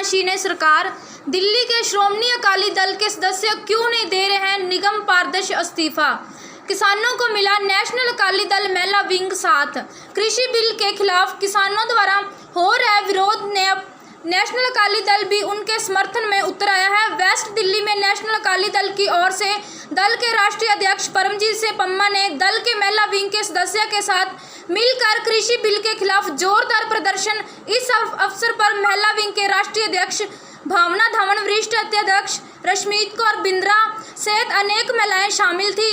तानाशाही ने सरकार, दिल्ली के श्रोमणी अकाली दल के सदस्य क्यों नहीं दे रहे हैं निगम पारदर्श इस्तीफा। किसानों को मिला नेशनल अकाली दल महिला विंग साथ। कृषि बिल के खिलाफ किसानों द्वारा हो रहे विरोध ने अब नेशनल अकाली दल भी उनके समर्थन में उतर आया है। वेस्ट दिल्ली में नेशनल अकाली दल की ओर से दल के राष्ट्रीय अध्यक्ष परमजीत सिंह पम्मा ने दल के महिला विंग के सदस्य के साथ मिलकर कृषि बिल के खिलाफ जोरदार प्रदर्शन। इस अवसर पर महिला विंग के राष्ट्रीय अध्यक्ष भावना धवन, वरिष्ठ अध्यक्ष रश्मीत कौर बिंद्रा सहित अनेक महिलाएं शामिल थी।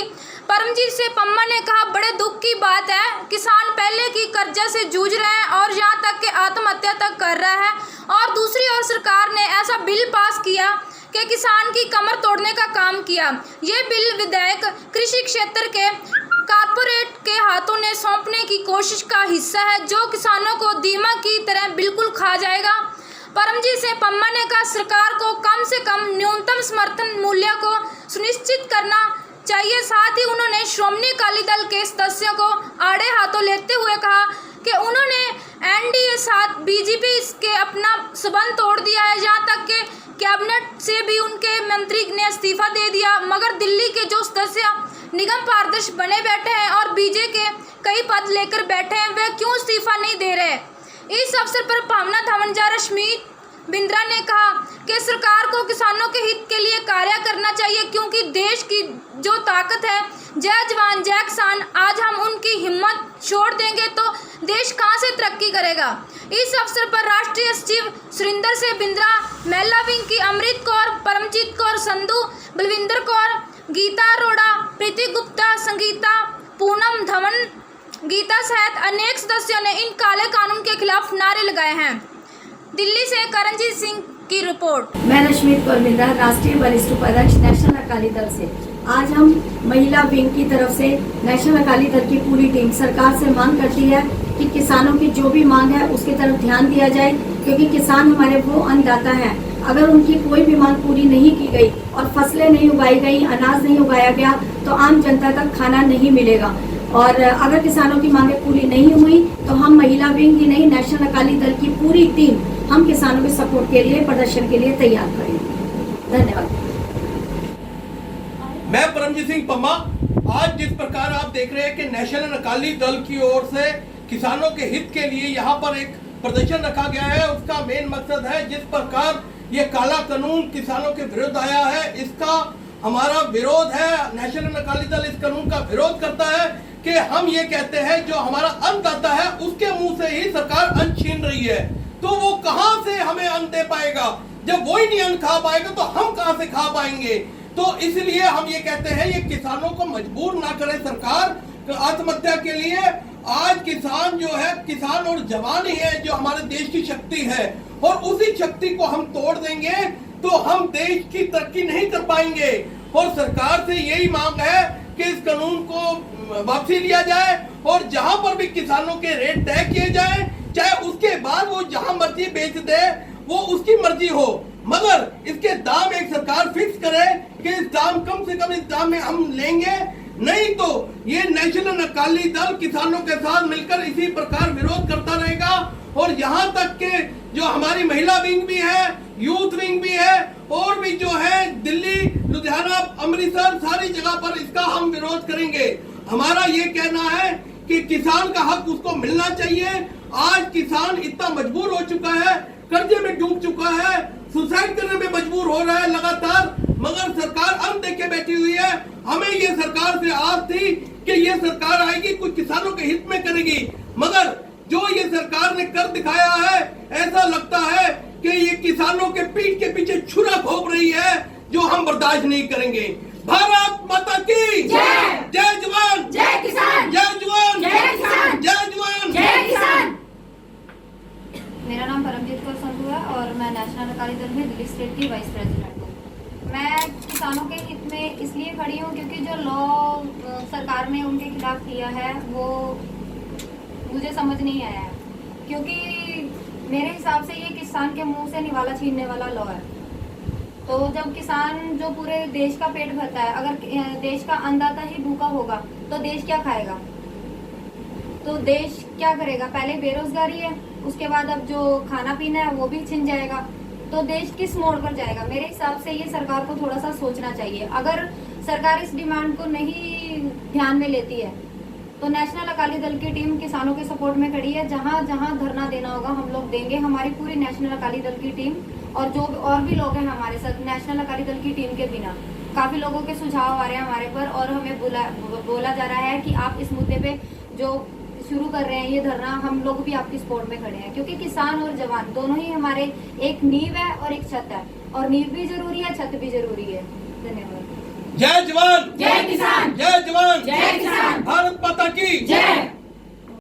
परमजीत सिंह पम्मा ने कहा, बड़े दुख की बात है, किसान पहले की कर्जा से जूझ रहे हैं और यहाँ तक कि आत्महत्या तक कर रहा है, और दूसरी ओर सरकार ने ऐसा बिल पास किया कि किसान की कमर तोड़ने का काम किया। ये बिल विधेयक कृषि क्षेत्र के कारपोरेट के हाथों ने सौंपने की कोशिश का हिस्सा है, जो किसानों को दीमक की तरह बिल्कुल खा जाएगा। परमजीत सिंह पम्मा ने कहा, सरकार को कम से कम न्यूनतम समर्थन मूल्य को सुनिश्चित करना चाहिए। साथ ही उन्होंने श्रोमणी अकाली दल के सदस्यों को आड़े हाथों लेते हुए कहा कि उन्होंने एनडीए साथ बीजेपी के अपना संबंध तोड़ दिया है, यहाँ तक कि कैबिनेट से भी उनके मंत्री ने इस्तीफा दे दिया, मगर दिल्ली के जो सदस्य निगम पारदर्श बने बैठे हैं और बीजेपी के कई पद लेकर बैठे हैं, वे क्यों इस्तीफा नहीं दे रहे। इस अवसर पर भावना धवन, रश्मीत बिंद्रा ने कहा कि सरकार को किसानों के हित के लिए कार्य करना चाहिए, क्योंकि देश की जो ताकत है, जय जवान जय किसान, आज हम उनकी हिम्मत छोड़ देंगे तो देश कहां से तरक्की करेगा। इस अवसर पर राष्ट्रीय सचिव सुरिंदर सिंह बिंद्रा, महिला विंग की अमृत कौर, परमजीत कौर संधू, बलविंदर कौर, गीता अरोड़ा, प्रीति गुप्ता, संगीता, पूनम धवन, गीता सहित अनेक सदस्यों ने इन काले कानून के खिलाफ नारे लगाए हैं। दिल्ली से करणजीत सिंह की रिपोर्ट। मैं रश्मीत कौर बिंद्रा, राष्ट्रीय वरिष्ठ उपाध्यक्ष नेशनल अकाली दल से। आज हम महिला विंग की तरफ से नेशनल अकाली दल की पूरी टीम सरकार से मांग करती है कि किसानों की जो भी मांग है उसकी तरफ ध्यान दिया जाए, क्योंकि किसान हमारे वो अन्नदाता हैं। अगर उनकी कोई भी मांग पूरी नहीं की गई और फसलें नहीं उगाई गई, अनाज नहीं उगाया गया, तो आम जनता तक खाना नहीं मिलेगा। और अगर किसानों की मांगें पूरी नहीं हुई तो हम महिला विंग ही नहीं, नेशनल अकाली दल की पूरी टीम हम किसानों के सपोर्ट के लिए, प्रदर्शन के लिए तैयार करेंगे। धन्यवाद। मैं परमजीत सिंह पम्मा। आज जिस प्रकार आप देख रहे हैं कि नेशनल अकाली दल की ओर से किसानों के हित के लिए यहाँ पर एक प्रदर्शन रखा गया है, उसका मेन मकसद है, जिस प्रकार ये काला कानून किसानों के विरुद्ध आया है, इसका हमारा विरोध है। नेशनल अकाली दल इस कानून का विरोध करता है कि हम ये कहते हैं जो हमारा अन्नदाता है उसके मुंह से ही सरकार अन्न छीन रही है, तो वो कहां से हमें अन्न दे पाएगा। जब वो ही नहीं अन्न खा पाएगा तो हम कहां से खा पाएंगे। तो इसलिए हम ये कहते हैं, ये किसानों को मजबूर ना करे सरकार आत्महत्या के लिए। आज किसान जो है, किसान और जवान ही है जो हमारे देश की शक्ति है, और उसी शक्ति को हम तोड़ देंगे तो हम देश की तरक्की नहीं कर पाएंगे। और सरकार से यही मांग है कि इस कानून को वापसी लिया जाए और जहां पर भी किसानों के रेट तय किए जाए, चाहे उसके बाद वो जहां मर्जी बेच दे, वो उसकी मर्जी हो, मगर इसके दाम एक सरकार फिक्स करे कि इस दाम, कम से कम इस दाम में हम लेंगे। नहीं तो ये नेशनल अकाली दल किसानों के साथ मिलकर इसी प्रकार विरोध करता रहेगा। और यहाँ तक के जो हमारी महिला विंग भी है, यूथ विंग भी है, और भी जो है दिल्ली, लुधियाना, अमृतसर, सारी जगह पर इसका हम विरोध करेंगे। हमारा ये कहना है कि किसान का हक उसको मिलना चाहिए। आज किसान इतना मजबूर हो चुका है, कर्जे में डूब चुका है, सुसाइड करने में मजबूर हो रहा है लगातार, मगर सरकार अन्न देके बैठी हुई है। हमें ये सरकार से आस थी कि ये सरकार आएगी, कुछ किसानों के हित में करेगी, मगर जो ये सरकार ने कर दिखाया है, ऐसा लगता है कि ये किसानों के पीठ के पीछे छुरा घोंप रही है, जो हम बर्दाश्त नहीं करेंगे। भारत माता की जय, जय जवान जय किसान, जय जवान जय किसान, जय जवान जय किसान। मेरा नाम परमजीत कौर संधू है और मैं नेशनल अकाली दल में दिल्ली स्टेट की वाइस प्रेसिडेंट हूँ। मैं किसानों के हित में इसलिए खड़ी हूँ क्योंकि जो लॉ सरकार ने उनके खिलाफ किया है वो मुझे समझ नहीं आया है, क्योंकि मेरे हिसाब से ये किसान के मुंह से निवाला छीनने वाला लॉ है। तो जब किसान जो पूरे देश का पेट भरता है, अगर देश का अन्नदाता ही भूखा होगा तो देश क्या खाएगा, तो देश क्या करेगा। पहले बेरोजगारी है, उसके बाद अब जो खाना पीना है वो भी छिन जाएगा। तो देश किस मोड़ पर जाएगा। मेरे हिसाब से ये सरकार को थोड़ा सा सोचना चाहिए। अगर सरकार इस डिमांड को नहीं ध्यान में लेती है तो नेशनल अकाली दल की टीम किसानों के सपोर्ट में खड़ी है। जहां जहां धरना देना होगा हम लोग देंगे। हमारी पूरी नेशनल अकाली दल की टीम और जो और भी लोग हैं हमारे साथ नेशनल अकाली दल की टीम के बिना, काफी लोगों के सुझाव आ रहे हैं हमारे पर और हमें बोला जा रहा है कि आप इस मुद्दे पे जो शुरू कर रहे हैं ये धरना, हम लोग भी आपकी सपोर्ट में खड़े हैं, क्योंकि किसान और जवान दोनों ही हमारे एक नींव है और एक छत है, और नींव भी जरूरी है, छत भी जरूरी है। धन्यवाद। जय जवान जय किसान, जय जवान जय किसान, भारत माता की जय।